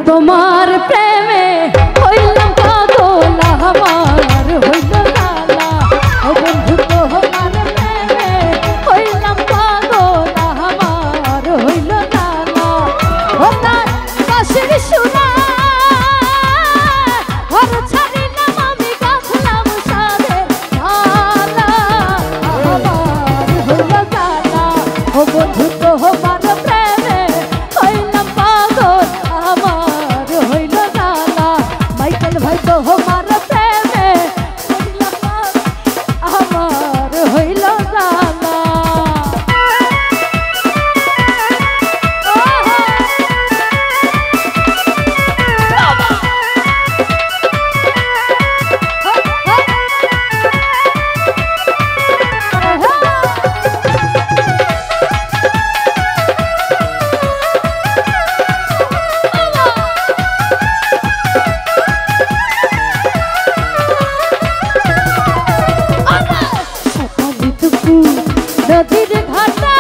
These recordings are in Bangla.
তোমার প্রেমে হইলাম পাগল আমার হইল জালা ও বন্ধু তোমার প্রেমে হইলাম পাগল আমার হইল জালা ও তার কাশের সুরা ঘর ছাড়িলাম আমি গাছলাম সাদে জালা আমার হইল জালা ও বন্ধু তোমার প্রেমে হইলাম পাগল আমার হইল জালা মাইকেল ভাই তোমার প্রেমে হইলাম পাগল আমার হইল জালা নদীর ঘাটে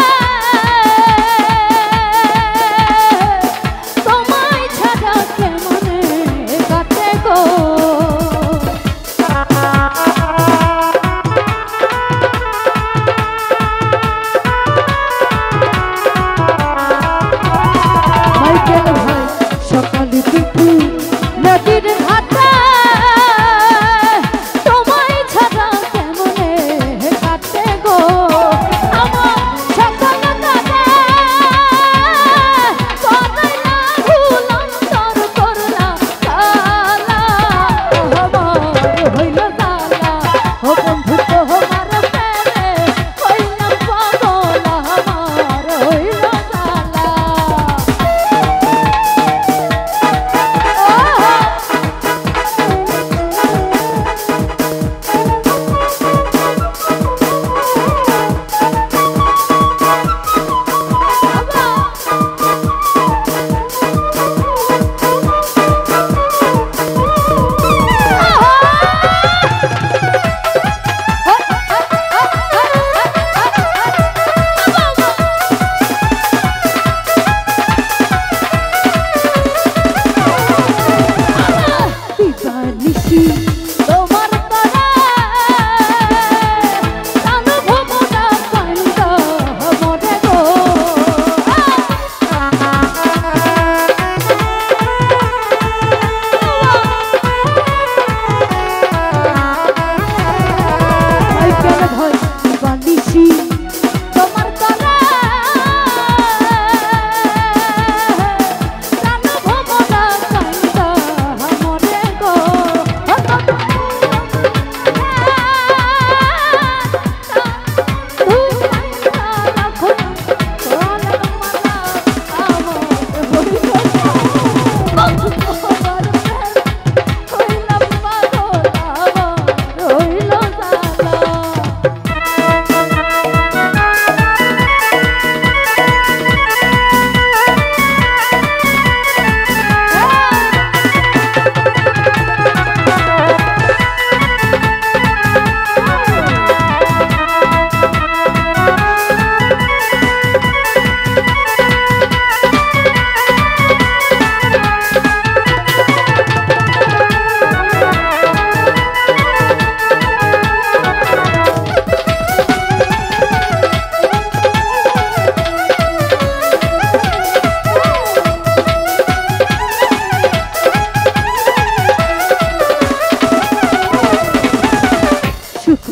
তোমায় ছাড়া কেমনে কাটে গো মাইকেল ভাই সকালে দুপুর নদীর ঘাটে তোমায় ছাড়া কেমনে কাটে গো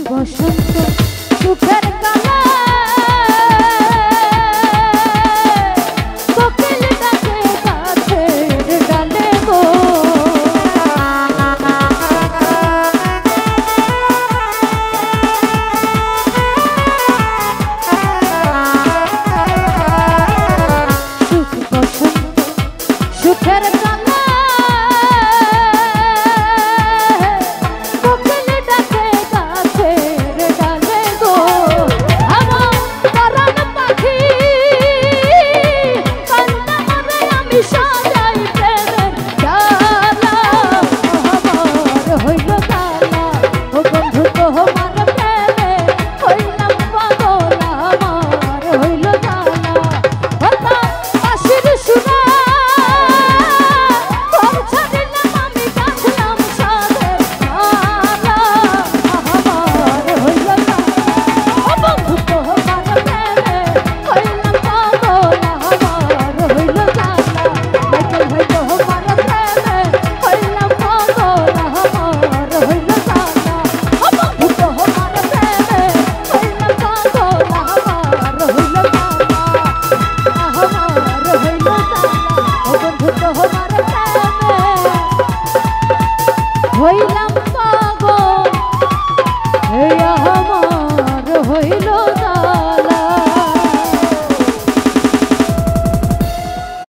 বসন্ত সুখের কালে কোকিল ডাকে গাছের ডালে গো সুখ বসন্ত সুখের কালে হইলাম পাগল